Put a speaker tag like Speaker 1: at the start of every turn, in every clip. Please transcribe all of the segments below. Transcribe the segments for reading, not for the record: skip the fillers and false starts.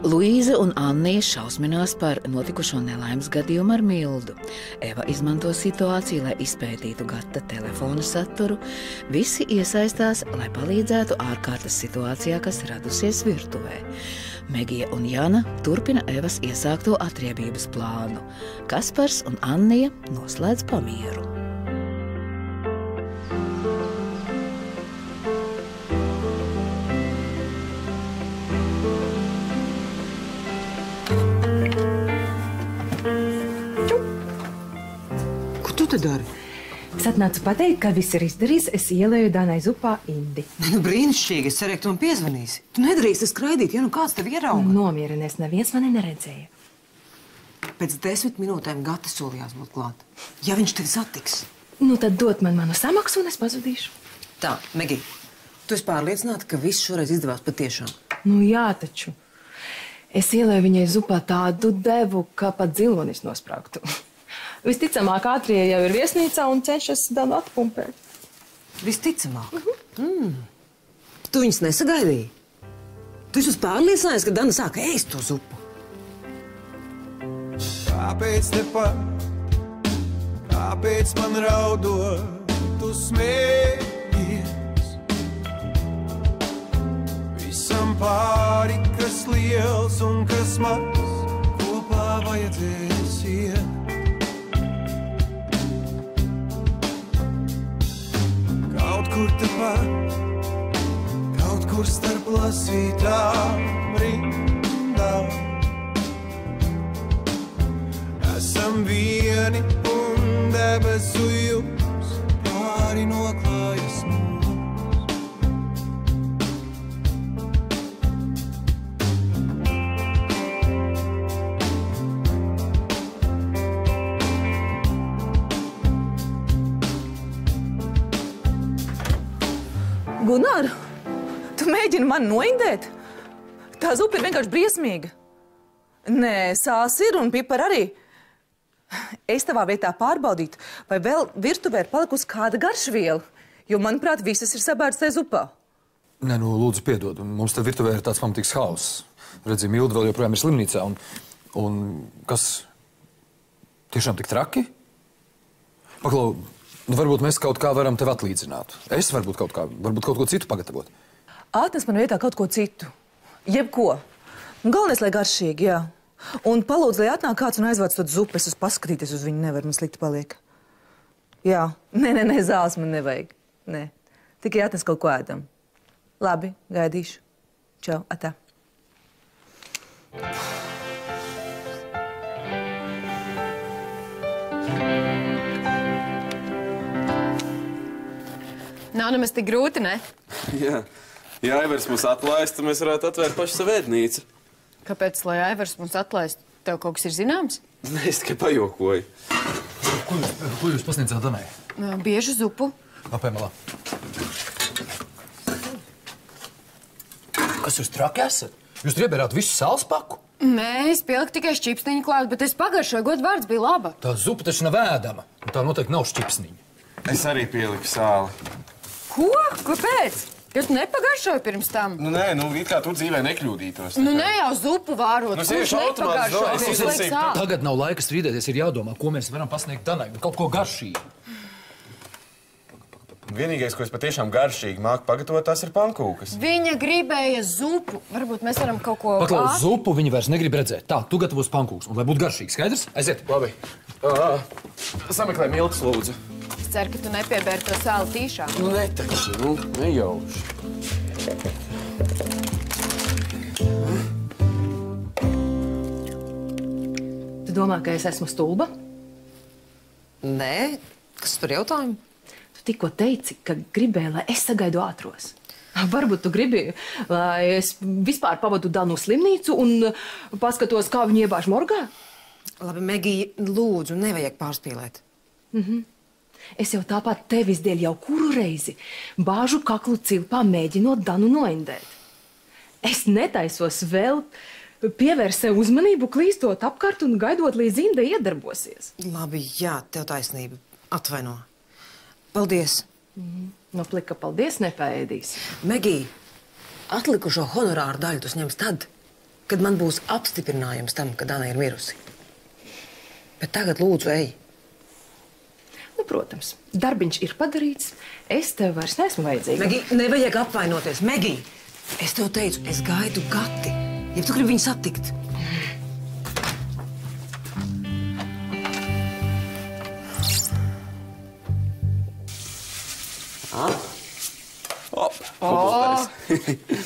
Speaker 1: Luīze un Annija šausminās par notikušo nelaimes gadījumu ar Mildu. Eva izmanto situāciju, lai izpētītu Gata telefona saturu. Visi iesaistās, lai palīdzētu ārkārtas situācijā, kas radusies virtuvē. Megija un Jana turpina Evas iesākto atriebības plānu. Kaspars un Annija noslēdz pamieru.
Speaker 2: Tu dari?
Speaker 3: Es atnācu pateikt, ka viss ir izdarīts. Es ielēju Danai zupā indi.
Speaker 2: Nu, brīnišķīgi. Es cerēju, ka tu man piezvanīsi. Tu nedarīsi skraidīt, ja nu kāds tevi ierauga.
Speaker 3: Nomierinies, neviens mani neredzēja.
Speaker 2: Pēc 10 minūtēm Gata solījās būt klāt. Ja viņš tevi satiks.
Speaker 3: Nu, tad dot man manu samaksu un es pazudīšu.
Speaker 2: Tā, Megija, tu esi pārliecināta, ka viss šoreiz izdevās patiešām?
Speaker 3: Nu, jā, taču. Es ielēju viņai zupā tādu devu, ka pat zilonis nosprauktu. Visticamāk, Ātrie jau ir viesnīcā un cenšas Danu atpumpēt.
Speaker 2: Visticamāk? Tu viņus nesagaidīji? Tu esi pārliecinājies, ka Dana sāka ēst to zupu?
Speaker 4: Kāpēc tepat, kāpēc man raudot, tu smējies? Visam pāri, kas liels un kas maz, kopā vajadzēs iet. Kaut kur tepat, kaut kur starp lasītām rindām. Esam vieni un debesu jūs pāri noklājas mums.
Speaker 5: Gunār, tu mēģini mani noindēt? Tā zupa ir vienkārši briesmīga. Nē, sāls ir un pipar arī. Es tavā vietā pārbaudītu, vai vēl virtuvē ir palikusi kāda garšviela, jo, manuprāt, visas ir sabērts tajā zupā.
Speaker 6: Nē, nu, lūdzu, piedod. Mums te virtuvē ir tāds pamatīgs hauss. Redzi, Milda vēl joprojām ir slimnīcā. Un kas? Tiešām tik traki? Paklau, nu, varbūt mēs kaut kā varam tev atlīdzināt. Es varbūt kaut ko citu pagatavot.
Speaker 5: Atnes man vietā kaut ko citu. Jebko. Galvenais, lai garšīgi, jā. Un palūdz, lai atnāk kāds un aizvāc to zupu. Es paskatīties uz viņu nevaru, man slikti paliek. Jā. Nē, zāles man nevajag. Nē. Tikai atnes kaut ko ēdam. Labi, gaidīšu. Čau, atā.
Speaker 7: Nav nemaz tik grūti, ne?
Speaker 8: Jā. Ja Aivars mūs atlaistu, mēs varētu atvērt pašu savu ēdnīcu.
Speaker 7: Kāpēc, lai Aivars mūs atlaistu? Tev kaut kas ir zināms?
Speaker 8: Nē, es tikai pajokoju.
Speaker 6: Ko jūs pasniedzāt Danai?
Speaker 7: Biežu zupu.
Speaker 6: Apē malā. Kas jūs traki esat? Jūs triebērāt visu sāls paku?
Speaker 7: Nē, es pieliku tikai šķipsniņu klāt, bet es pagaršoju, godvārds bija laba.
Speaker 6: Tā zupa taču nav ēdama. Tā noteikti nav šķipsniņa.
Speaker 8: Es arī pieliku sāli.
Speaker 7: Ko? Kāpēc? Jo tu nepagaršoji pirms tam?
Speaker 8: Nu, nē, it kā tu dzīvē nekļūdītos.
Speaker 7: Nu, ne jau zupu vārot.
Speaker 8: Nu,
Speaker 7: Kurš nepagaršoji?
Speaker 6: Tagad nav laika strīdēties, ir jādomā, ko mēs varam pasniegt Danai. Kaut ko garšīgu.
Speaker 8: Vienīgais, ko es patiešām garšīgi māku pagatavot, tās ir pankūkas.
Speaker 7: Viņa gribēja zupu. Varbūt mēs varam kaut ko...
Speaker 6: Paklau, zupu viņi vairs negrib redzēt. Tā, tu gatavos pankūkas. Un lai būtu garšīgi, skaidrs? Aiziet.
Speaker 8: Labi. Sameklē miltus, lūdzu.
Speaker 7: Es ceru, ka tu nepiebēri to sāli tīšā.
Speaker 8: Nu, netaču, nejauši.
Speaker 3: Tu domā, ka es esmu stulba?
Speaker 2: Nē, kas par jautājumu?
Speaker 3: Tu tikko teici, ka gribēji, lai es sagaidu ātros. Varbūt tu gribi, lai es vispār pavadu Danu slimnīcu un paskatos, kā viņu iebāž morgā?
Speaker 2: Labi, Megija, lūdzu, nevajag pārspīlēt.
Speaker 3: Es jau tāpat tevis dēļ jau kuru reizi bāžu kaklu cilpā, mēģinot Danu noindēt. Es netaisos vēl pievērst sev uzmanību, klīstot apkārt un gaidot, līdz Inda iedarbosies.
Speaker 2: Labi, jā, tev taisnība. Atvaino. Paldies.
Speaker 3: No plika paldies nepaēdīs.
Speaker 2: Megija, atlikušo honorāru daļu tu ņems tad, kad man būs apstiprinājums tam, ka Dana ir mirusi. Bet tagad lūdzu ej.
Speaker 3: Nu, protams, darbiņš ir padarīts. Es tev vairs neesmu vajadzīga.
Speaker 2: Megi, nevajag apvainoties. Megi, es tev teicu, es gaidu Gati. Ja tu gribi viņu satikt.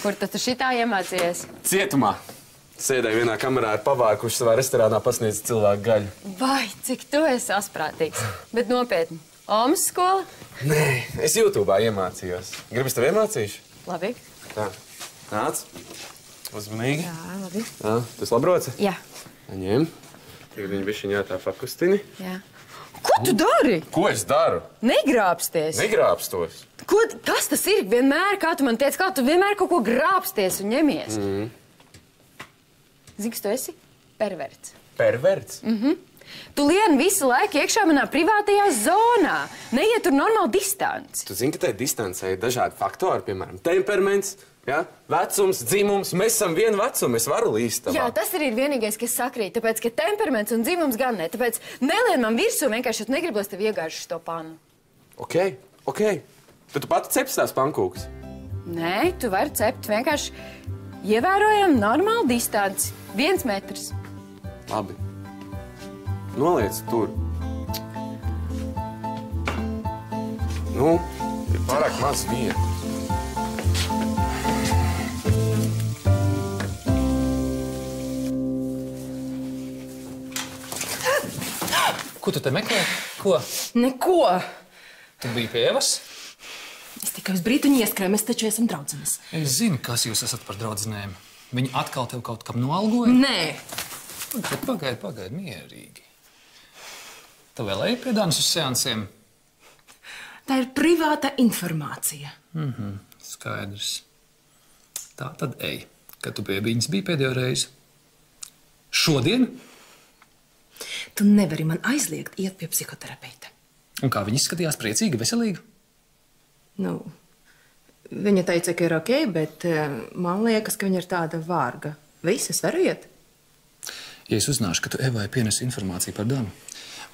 Speaker 7: Kur tu šitā iemācījies?
Speaker 8: Cietumā. Sēdēju vienā kamerā ar pavāru, kurš savā restorānā pasniedz cilvēku gaļu.
Speaker 7: Vai, cik tu esi asprātīgs. Bet nopietni. Omas skola?
Speaker 8: Nē, es YouTubā iemācījos. Gribas tev iemācīšu?
Speaker 7: Labi.
Speaker 8: Tā. Nāc. Uzmanīgi.
Speaker 7: Jā, labi.
Speaker 8: Jā, tu esi labroci?
Speaker 7: Jā.
Speaker 8: Ņem. Tagad viņi bišķiņā tā pakustini.
Speaker 7: Jā. Ko tu dari?
Speaker 8: Ko es daru?
Speaker 7: Negrābsties.
Speaker 8: Negrābstos.
Speaker 7: Kas tas ir? Vienmēr, kā tu man teici, kā tu vienmēr kaut ko grābsties un ņemies. Zini, kas tu esi? Perverts.
Speaker 8: Perverts?
Speaker 7: Tu lien visu laiku iekšā manā privātajā zonā. Neietur normāli distanci.
Speaker 8: Tu zini, ka tai distancē ir dažādi faktori, piemēram, temperaments, ja? Vecums, dzimums. Mēs esam vienu vecumu, es varu līst tavā.
Speaker 7: Jā, tas arī ir vienīgais, kas sakrīt, tāpēc, ka temperaments un dzimums gan ne. Tāpēc nelien man virsū, vienkārši negribos tev iegājuši šo pannu.
Speaker 8: Ok. Tad tu pati cepsi tās pankūkas?
Speaker 7: Nē, tu vari cept vienkārši ievērojam normālu distanci. 1 metrs.
Speaker 8: Labi. Noliec tur. Nu, ir pārāk maz vietas.
Speaker 6: Ko tu te meklē? Ko?
Speaker 3: Neko.
Speaker 6: Tu biji pie Evas?
Speaker 3: Es tikai uz brīdiņu ieskrēju, mēs taču esam draudzenes.
Speaker 6: Es zinu, kas jūs esat par draudzenēm. Viņi atkal tev kaut kam noalgoja?
Speaker 3: Nē.
Speaker 6: Bet pagaidi, mierīgi. Tu vēl ej pie Danas uz seansiem?
Speaker 3: Tā ir privāta informācija.
Speaker 6: Skaidrs. Tā tad ej. Kad tu pie viņas biji pēdējo reizi? Šodien?
Speaker 3: Tu nevari man aizliegt iet pie psihoterapeita.
Speaker 6: Un kā viņa izskatījās? Priecīga, veselīga?
Speaker 3: Nu, viņa teica, ka ir ok, bet man liekas, ka viņa ir tāda vārga. Visas var iet.
Speaker 6: Ja es uzzināšu, ka tu Evai pienesi informāciju par Danu,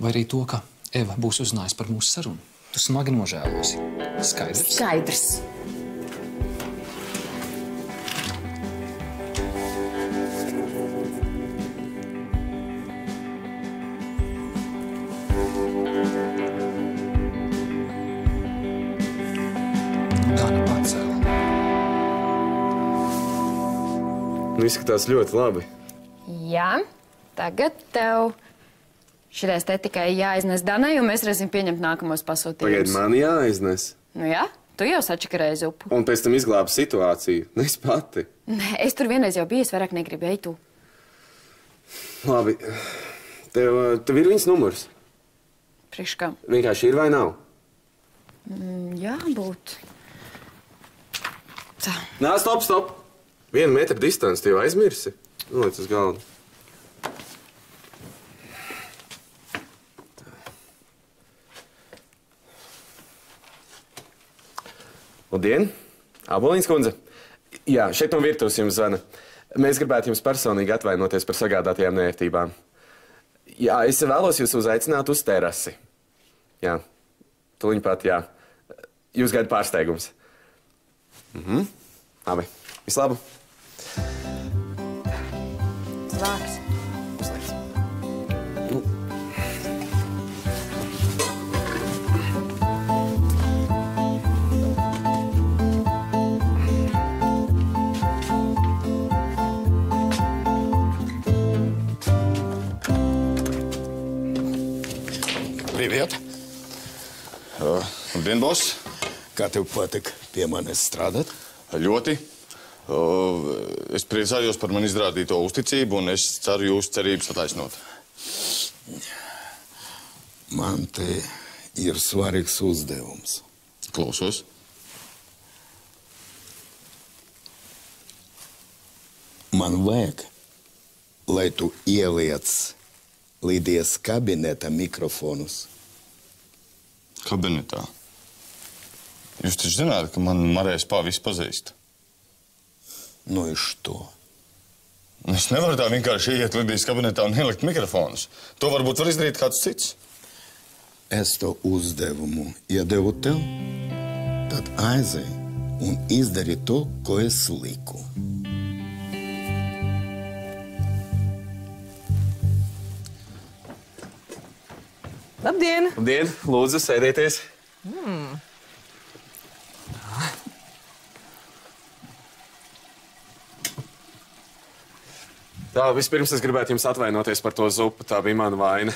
Speaker 6: vai arī to, ka Eva būs uzzinājusi par mūsu sarunu, tu smagi nožēlosi. Skaidrs?
Speaker 3: Skaidrs.
Speaker 6: Dana pacēla.
Speaker 8: Nu, izskatās ļoti labi.
Speaker 7: Jā, tagad tev šitais te tikai jāiznes Danai, un mēs varēsim pieņemt nākamos pasūtījumus.
Speaker 8: Pagaid, man jāiznes.
Speaker 7: Nu jā, tu jau sačakarēji zupu.
Speaker 8: Un pēc tam izglābi situāciju. Ne es pati.
Speaker 7: Nē, es tur vienreiz jau biju, es vairāk negribu, ej tu.
Speaker 8: Labi. Tev ir viņas numurs?
Speaker 7: Priekš kam?
Speaker 8: Vienkārši ir vai nav?
Speaker 7: Jābūt. Tā.
Speaker 8: Nā, stop! 1 metra distance, tu jau aizmirsi? Noliec uz galdu. Labdien! Aboliņas kundze. Jā, šeit no virtuves jums zvana. Mēs gribētu jums personīgi atvainoties par sagādātajām neērtībām. Jā, es vēlos jūs uzaicināt uz terasi. Jā, tuliņ pat, jā. Jūs gaida pārsteigums. Labi, vislabāk.
Speaker 7: Zvāks.
Speaker 8: Uzliec.
Speaker 9: Привет. Labdien, boss. Kā tev patīk pie manis strādāt? Ļoti. Es priecājos par man izrādīto uzticību, un es ceru jūsu cerības attaisnot. Man te ir svarīgs uzdevums. Klausos. Man vajag, lai tu ieliec Līdijas kabineta mikrofonus. Kabinetā? Jūs taču zināt, ka man Marijas pā visu pazīst. Nu и что? Es nevaru tā vienkārši iet Lidijas kabinetā un ielikt mikrofonus. To varbūt var izdarīt kāds cits.
Speaker 10: Es to uzdevumu iedevu tev, tad aizej un izdari to, ko es liku.
Speaker 5: Labdien!
Speaker 8: Labdien, lūdzu, sēdieties. Tā, vispirms es gribētu jums atvainoties par to zupu, tā bija mana vaina.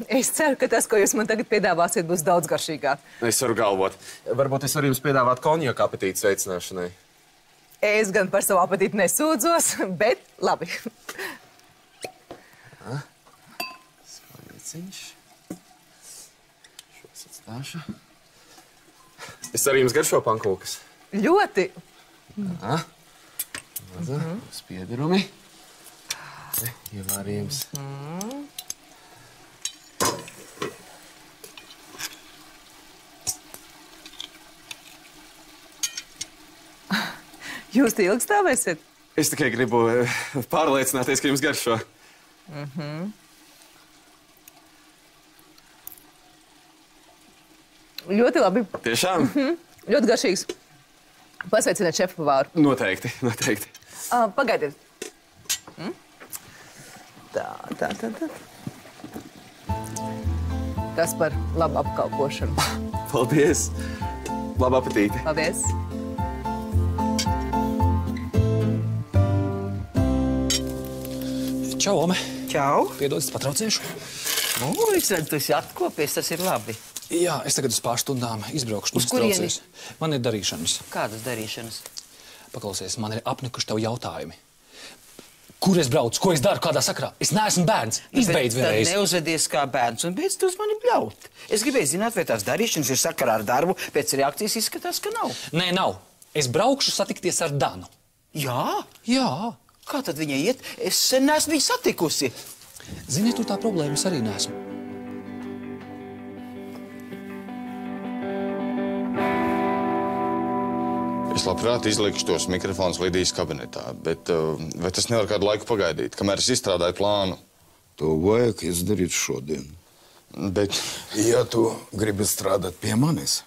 Speaker 5: Es ceru, ka tas, ko jūs man tagad piedāvāsiet, būs daudz garšīgāk.
Speaker 8: Es varu galvot. Varbūt es varu jums piedāvāt konjaku apetītes veicināšanai.
Speaker 5: Es gan par savu apetīti nesūdzos, bet labi.
Speaker 8: Svaiciņš. Šos atstāšu. Es arī jums garšo pankūkas.
Speaker 5: Ļoti.
Speaker 8: Spiedrumi. Ievārījums.
Speaker 5: Jūs te ilgi stāvēsiet?
Speaker 8: Es tikai gribu pārliecināties, ka jums garšo.
Speaker 5: Ļoti labi.
Speaker 8: Tiešām?
Speaker 5: Ļoti garšīgs. Pasveiciniet šefu pavāru.
Speaker 8: Noteikti, noteikti.
Speaker 5: Pagaidiet. Tā. Tas par labu apkalpošanu.
Speaker 8: Paldies. Labu apetīti.
Speaker 5: Paldies.
Speaker 6: Čau, Ome.
Speaker 11: Čau.
Speaker 6: Piedod, es patraucēšu.
Speaker 11: Es redzu, tu esi atkopies, tas ir labi.
Speaker 6: Jā, es tagad uz pārstundām izbraukšu.
Speaker 11: Uz kurieni?
Speaker 6: Man ir darīšanas.
Speaker 11: Kādas darīšanas?
Speaker 6: Paklausies, man ir apnikuši tev jautājumi. Kur es braucu, ko es daru, kādā sakrā? Es neesmu bērns. Izbeidz vienreiz.
Speaker 11: Tad neuzvedies kā bērns un beidz tu uz mani bļaut. Es gribēju zināt, vai tās darīšanas ir sakarā ar darbu, pēc reakcijas izskatās, ka nav.
Speaker 6: Nē, nav. Es braukšu satikties ar Danu.
Speaker 11: Jā?
Speaker 6: Jā.
Speaker 11: Kā tad viņa iet? Es sen neesmu viņu satikusi.
Speaker 6: Zini, tu tā problēmas arī neesmu.
Speaker 9: Es labprāt izlikšu tos mikrofonus Lidijas kabinetā, bet vai tas nevar kādu laiku pagaidīt, kamēr es izstrādāju plānu?
Speaker 10: To vajag izdarīt šodien.
Speaker 9: Bet...
Speaker 10: Ja tu gribi strādāt pie manis,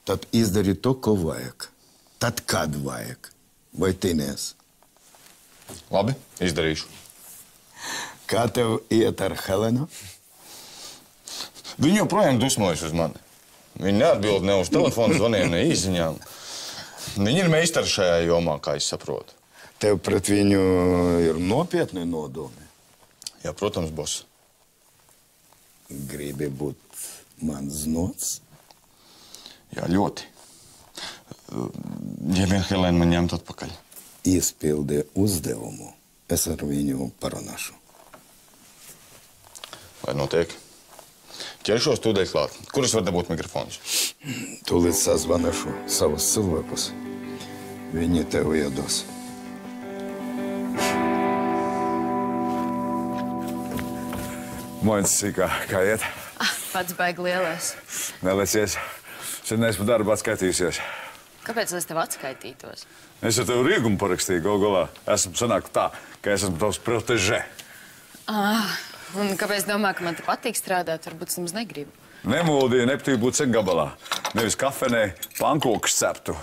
Speaker 10: tad izdari to, ko vajag. Tad, kad vajag. Vai tinies?
Speaker 9: Labi, izdarīšu.
Speaker 10: Kā tev iet ar Helenu?
Speaker 9: Viņa joprojām dusmojas uz mani. Viņa neatbild ne uz telefonu zvaniem, ne īsziņām. Viņa ir meistara šajā jomā, kā es saprotu.
Speaker 10: Tev pret viņu ir nopietni nodomi?
Speaker 9: Jā, protams, boss.
Speaker 10: Gribi būt mans znots?
Speaker 9: Jā, ļoti. Ja vien Helēna man ņemt atpakaļ.
Speaker 10: Izpildi uzdevumu. Es ar viņu parunāšu.
Speaker 9: Lai notiek. Ķeršos tūdēļ klāt. Kur es varu dabūt mikrofonus?
Speaker 10: Tūlīt sazvanīšu savus cilvēkus. Viņi tev iedos.
Speaker 12: Moins, kā iet?
Speaker 7: Pats baigi lielais.
Speaker 12: Nelicies. Sen neesmu darbu atskaitījusies.
Speaker 7: Kāpēc es tev atskaitītos?
Speaker 12: Es ar tevi rīgumu parakstīju, gal galā. Esmu sanāk tā, ka esmu tavs protežē.
Speaker 7: Un kāpēc domā, ka man te patīk strādāt? Varbūt es nemaz negribu.
Speaker 12: Nemoldīja, nepatīk būt gabalā. Nevis kafenē, pankūkas ceptu.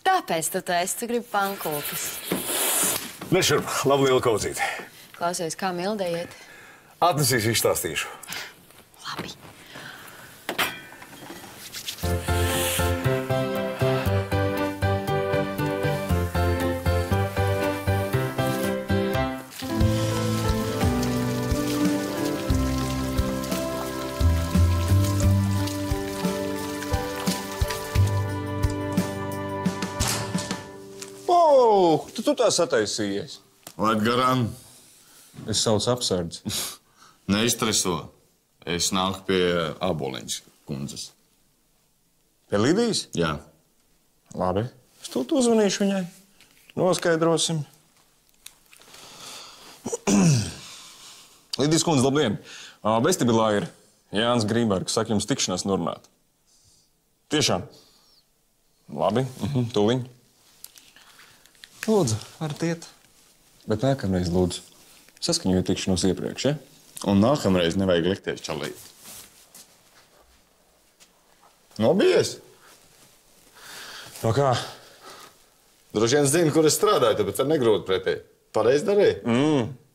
Speaker 7: Tāpēc tu taisi, tu gribi pankūkas.
Speaker 12: Nešurp, labu lielu kaudzīti.
Speaker 7: Klausies, kā Milde iet?
Speaker 12: Atnesīšu, izstāstīšu.
Speaker 7: Labi.
Speaker 9: Tu tā sataisījies. Laid garām.
Speaker 12: Es saucu apsardzi.
Speaker 9: Neizstreso. Es nāku pie Āboliņas kundzes.
Speaker 12: Pie Lidijas?
Speaker 9: Jā.
Speaker 12: Labi. Es tūlīt uzvanīšu viņai. Noskaidrosim. Lidijas kundze, labdien. Vestibilā ir Jānis Grībergs. Saka, jums tikšanās norunāt. Tiešām? Labi. Tūliņ. Lūdzu, varat iet. Bet nākamreiz, lūdzu, saskaņojiet tikšanos iepriekš, ja?
Speaker 9: Un nākamreiz nevajag likties čalīt. Nobijies?
Speaker 12: No kā?
Speaker 9: Droši vien zinu, kur es strādāju, tāpēc ar negrūti pretī. Pareizi darīju?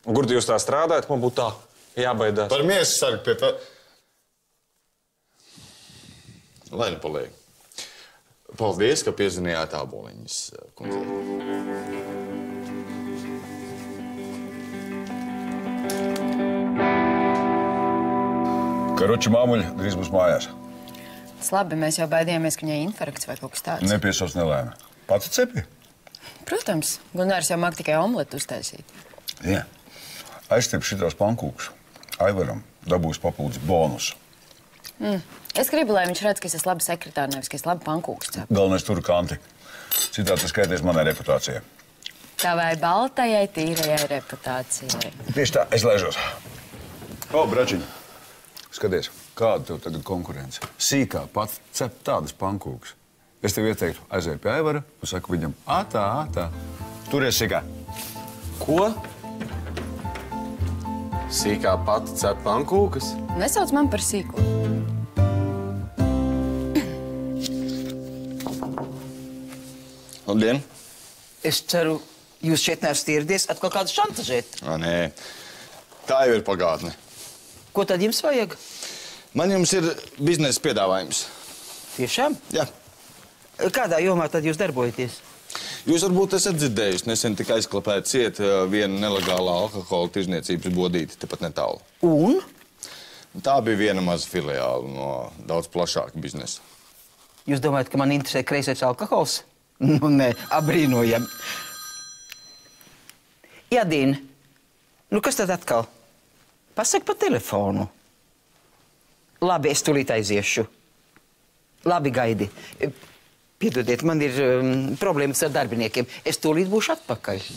Speaker 12: Un kur jūs tā strādājat, man būtu tā jābaidās.
Speaker 9: Par miesu sargu pie tā. Lai nu paliek. Paldies, ka piezinājāt Āboliņas kundzei.
Speaker 13: Karoči māmuļa drīz būs mājās.
Speaker 7: Tas labi, mēs jau baidījāmies, ka viņai infarkts vai kaut kas tāds.
Speaker 13: Nepiesauc nelēma. Pats cepi?
Speaker 7: Protams, Gunārs jau māk tikai omletu uztaisīt.
Speaker 13: Jā. Aizstiep šitos pankūkus. Aivaram dabūs papildus bonusu.
Speaker 7: Es gribu, lai viņš redz, ka es esmu laba sekretāra, nevis, ka es labi pankūkus cepu.
Speaker 13: Galvenais tur kanti. Citādi tas skaities manai reputācijai.
Speaker 7: Tavai baltajai, tīrajai reputācijai.
Speaker 13: Tieši tā, es lēžos. O, bračiņ, skaties, kāda tev tagad konkurence. Sīkā pats cep tādas pankūkas. Es tev ieteiktu, aiziet pie Aivara un saku viņam, ātā. Turies sīkā.
Speaker 8: Ko? Sīkā pati cep pankūkas?
Speaker 7: Nesauc man par sīko.
Speaker 11: Labdien. Es ceru, jūs šeit neesat ieradies atkal kādu šantažēt.
Speaker 9: Nē, tā jau ir pagātne.
Speaker 11: Ko tad jums vajag?
Speaker 9: Man jums ir biznesa piedāvājums.
Speaker 11: Tiešām?
Speaker 9: Jā.
Speaker 11: Kādā jomā tad jūs darbojaties?
Speaker 9: Jūs varbūt esat dzirdējuši, nesen tika aizklapēta ciet viena nelegālā alkohola tirzniecības bodīte tepat netālu.
Speaker 11: Un?
Speaker 9: Tā bija viena maza filiāla no daudz plašāka biznesa.
Speaker 11: Jūs domājat, ka man interesē kreisais alkohols? Nu, nē, abrīnojami. Jadīna, nu kas tad atkal? Pasaka pa telefonu. Labi, es tūlīt aiziešu. Labi, gaidi. Piedodiet, man ir problēmas ar darbiniekiem. Es tūlīt būšu atpakaļ.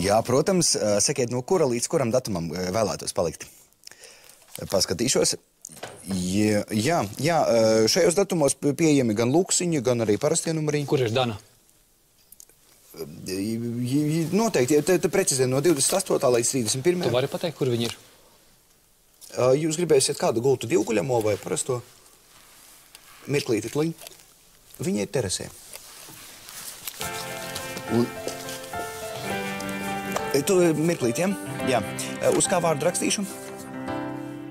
Speaker 14: Jā, protams, sakiet, no kura līdz kuram datumam vēlētos palikt. Paskatīšos. Jā, šajos datumos pieejami gan luksiņi, gan arī parastie numuriņi.
Speaker 6: Kur ir Dana?
Speaker 14: Noteikti, te precizē no 28. līdz 31.
Speaker 6: Tu vari pateikt, kur viņi ir?
Speaker 14: Jūs gribēsiet kādu gultu divguļamo vai parasto? Mirklīti, tliņ. Viņi ir terasē. Un... Tu mirklītiem? Jā. Uz kā vārdu rakstīšu?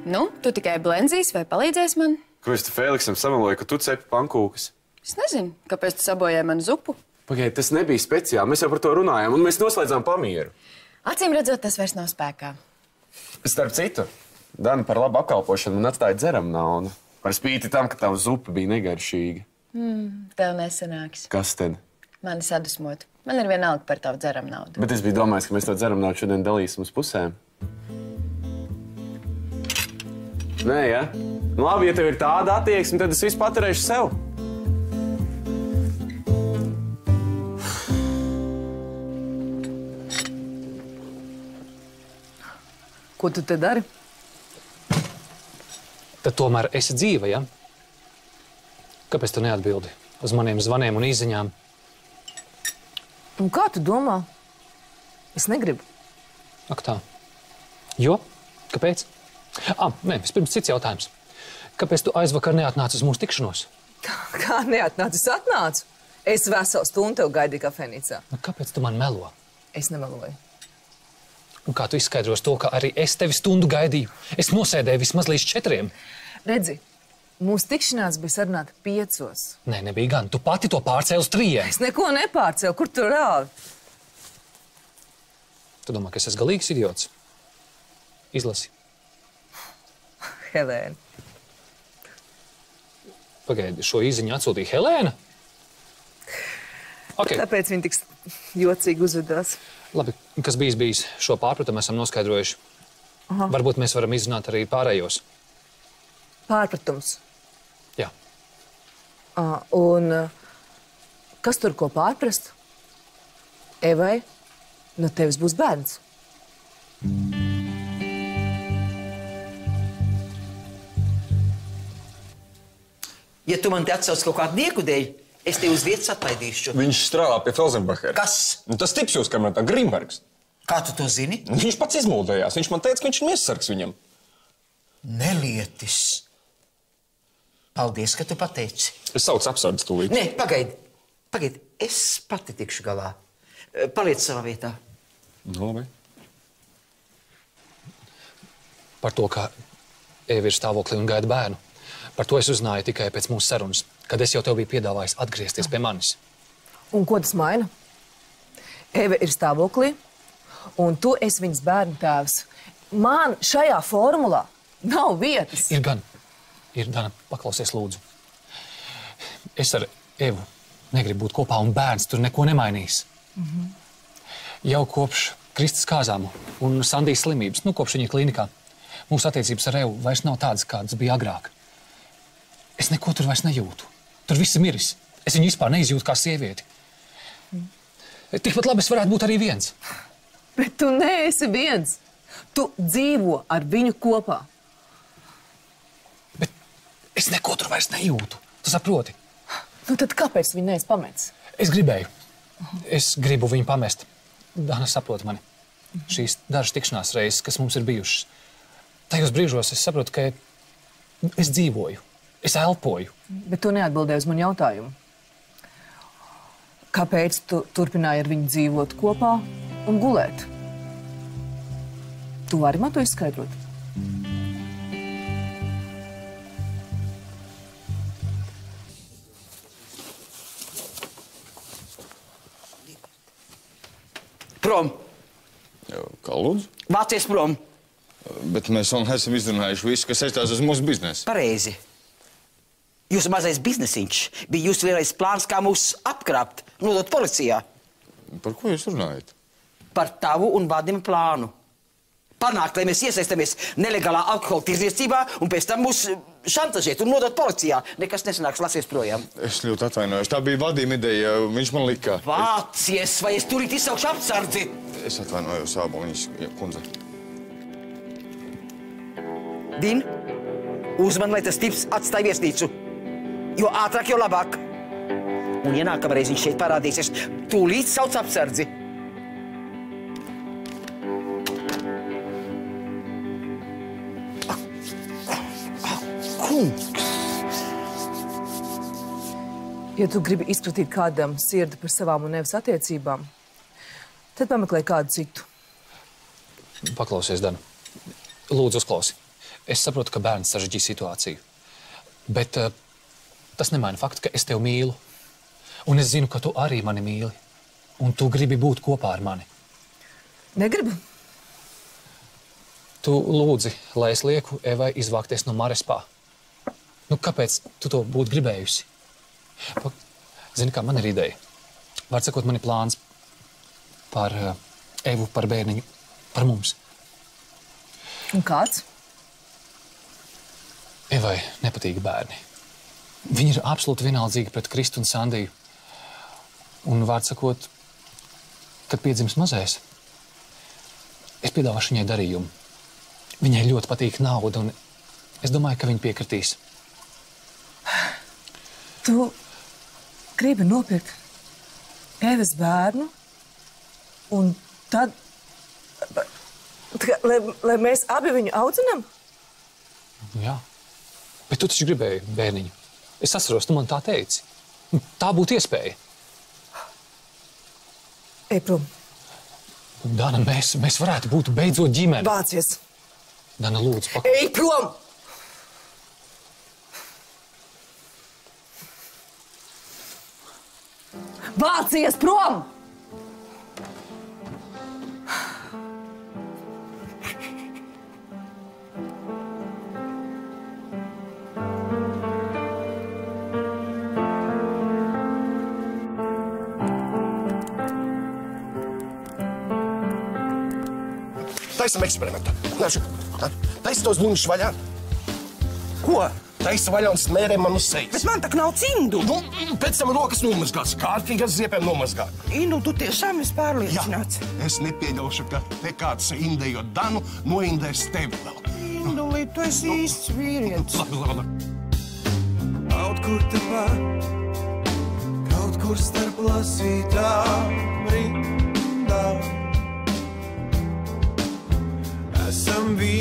Speaker 7: Nu, tu tikai blenzīs vai palīdzēs man?
Speaker 8: Ko es te Feliksam sameloju, ka tu cepi pankūkas?
Speaker 7: Es nezinu, kāpēc tu sabojāji manu zupu.
Speaker 8: Pagaid, tas nebija speciāli. Mēs jau par to runājām, un mēs noslēdzām pamieru.
Speaker 7: Acīm redzot, tas vairs nav spēkā.
Speaker 8: Starp citu, Dana par labu apkalpošanu man atstāja dzeram naudu. Par spīti tam, ka tava zupa bija negaršīga.
Speaker 7: Tev nesanāks.
Speaker 8: Kas tad?
Speaker 7: Mani sadusmot. Man ir vienalga par tavu dzeram naudu.
Speaker 8: Bet es biju domājis, ka mēs to dzeram naudu šodien dalīsim uz pusēm. Nē, ja? Nu, labi, ja tev ir tāda attieksme, tad es visu paturēšu sev.
Speaker 5: Ko tu te dari?
Speaker 6: Tad tomēr esi dzīva, ja? Kāpēc tu neatbildi uz maniem zvaniem un īziņām?
Speaker 5: Un kā tu domā? Es negribu.
Speaker 6: Ak tā. Jo? Kāpēc? Nē, vispirms cits jautājums. Kāpēc tu aizvakar neatnāci uz mūsu tikšanos?
Speaker 5: Kā neatnāci? Es atnācu. Es veselu stundu tev gaidīju kafejnīcā.
Speaker 6: Nu, kāpēc tu man melo?
Speaker 5: Es nemeloju.
Speaker 6: Un kā tu izskaidros to, ka arī es tevi stundu gaidīju? Es nosēdēju vismaz līdz 4.
Speaker 5: Redzi, mūsu tikšanās bija sarunāta 5.
Speaker 6: Nē, nebija gan. Tu pati to pārcēli uz 3.
Speaker 5: Es neko nepārcēlu. Kur tu rāvi?
Speaker 6: Tu domā, ka es esmu galīgs idiots? Izlasi.
Speaker 5: Helēna.
Speaker 6: Pagaidi, šo īziņu atsūtīja Helēna? Okay.
Speaker 5: Tāpēc viņi tik jocīgi uzvedās.
Speaker 6: Labi, kas bijis, šo pārpratumu esam noskaidrojuši.
Speaker 5: Aha.
Speaker 6: Varbūt mēs varam izrunāt arī pārējos.
Speaker 5: Pārpratums.
Speaker 6: Jā.
Speaker 5: Un kas tur ko pārprast? Evai, no tevis būs bērns.
Speaker 11: Ja tu man te atsauc kaut kādu nieku dēļ, es tevi uz vietas atlaidīšu.
Speaker 12: Viņš strādā pie Felsenbachera.
Speaker 11: Kas?
Speaker 12: Tas tips jūs kabinetā, Grimbergs.
Speaker 11: Kā tu to zini?
Speaker 12: Viņš pats izmuldējās. Viņš man teica, ka viņš ir miesasargs viņam.
Speaker 11: Nelietis. Paldies, ka tu pateici.
Speaker 12: Es saucu apsardz tūlīt.
Speaker 11: Nē, pagaidi. Pagaidi, es pati tikšu galā. Paliec savā vietā.
Speaker 12: Nu, labi.
Speaker 6: Par to, ka Eva ir stāvoklī un gaida bērnu. Par to es uzzināju tikai pēc mūsu sarunas, kad es jau tev biju piedāvājis atgriezties pie manis.
Speaker 5: Un ko tas maina? Eva ir stāvoklī, un tu esi viņas bērnu tēvs. Man šajā formulā nav vietas.
Speaker 6: Ir gan. Paklausies, lūdzu. Es ar Evu negribu būt kopā, un bērns tur neko nemainīs. Jau kopš Kristas kāzām un Sandijas slimības, kopš viņa klinikā, mūsu attiecības ar Evu vairs nav tādas, kādas bija agrāk. Es neko tur vairs nejūtu. Tur viss ir miris. Es viņu vispār neizjūtu kā sievieti. Tikpat labi es varētu būt arī viens.
Speaker 5: Bet tu neesi viens. Tu dzīvo ar viņu kopā.
Speaker 6: Bet es neko tur vairs nejūtu. Tu saproti?
Speaker 5: Nu tad kāpēc viņu neesi pametis?
Speaker 6: Es gribēju. Es gribu viņu pamest. Dana saprot mani. Šīs dažas tikšanās reizes, kas mums ir bijušas. Tajos brīžos es saprotu, ka es dzīvoju. Es elpoju.
Speaker 5: Bet tu neatbildēji uz manu jautājumu. Kāpēc tu turpināji ar viņu dzīvot kopā un gulēt? Tu vari man to izskaidrot?
Speaker 11: Prom!
Speaker 9: Kā lūdzu?
Speaker 11: Vācies prom!
Speaker 9: Bet mēs vēl neesam izrunājuši visu, kas saistās uz mūsu biznesu.
Speaker 11: Pareizi. Jūsu mazais biznesiņš bija jūsu lielais plāns, kā mūs apkrāpt, nodot policijā.
Speaker 9: Par ko jūs runājat?
Speaker 11: Par tavu un Vadima plānu. Panākt, lai mēs iesaistamies nelegālā alkohola tirdzniecībā un pēc tam mūs šantažēt un nodot policijā. Nekas nesanāks, lasies projām.
Speaker 9: Es ļoti atvainojos. Tā bija Vadima ideja. Viņš man lika.
Speaker 11: Vācies, vai es turīt izsaukšu apsardzi?
Speaker 9: Es atvainojos, Āboliņas kundze.
Speaker 11: Din, uzman, lai tas tips atstāj viesnīcu. Jo ātrāk, jo labāk. Un, ja nākamreiz viņš šeit parādīsies, tūlīt sauc apsardzi. Kungs!
Speaker 5: Ja tu gribi izpratīt kādam sirdi par savām un Evas attiecībām, tad pameklē kādu citu.
Speaker 6: Paklausies, Dana. Lūdzu, uzklausi. Es saprotu, ka bērns sarežģīja situāciju. Bet tas nemaina faktu, ka es tevi mīlu. Un es zinu, ka tu arī mani mīli. Un tu gribi būt kopā ar mani.
Speaker 5: Negribu.
Speaker 6: Tu lūdzi, lai es lieku Evai izvākties no Marespā. Kāpēc tu to būtu gribējusi? Zini, kā man ir ideja. Var sakot, man ir plāns par Evu, par bērniņu, par mums.
Speaker 5: Un kāds?
Speaker 6: Evai nepatīk bērni. Viņa ir absolūti vienaldzīga pret Kristu un Sandiju. Un, vārds sakot, kad piedzims mazais, es piedāvāšu viņai darījumu. Viņai ļoti patīk nauda, un es domāju, ka viņa piekritīs.
Speaker 5: Tu gribi nopirkt Evas bērnu, un tad, lai mēs abi viņu audzinām?
Speaker 6: Jā, bet tu taču gribēji bērniņu. Es atceros, tu man tā teici. Tā būtu iespēja.
Speaker 5: Ej prom.
Speaker 6: Dana, mēs varētu būt beidzot ģimene.
Speaker 5: Vācies.
Speaker 6: Dana, lūdzu, paklaus.
Speaker 5: Ej prom! Vācies prom!
Speaker 15: taisam eksperimentu. Taisa tos buņus vaļā. Ko? Taisa vaļā un smērē man uz sejas.
Speaker 11: Bet man tak nav cimdu.
Speaker 15: Nu, pēc tam rokas nomazgāts, kārtīgi ar ziepēm nomazgāt.
Speaker 11: Indu, tu tiešām esi pārliecināts.
Speaker 15: Jā, es nepieļaušu, ka te kāds indējot Danu, noindēs tevi vēl.
Speaker 11: Indulī, tu esi īsts vīrietis.
Speaker 15: Labi.
Speaker 4: Kaut kur tepat, kaut kur starp lasītām rindām. Esam vīri.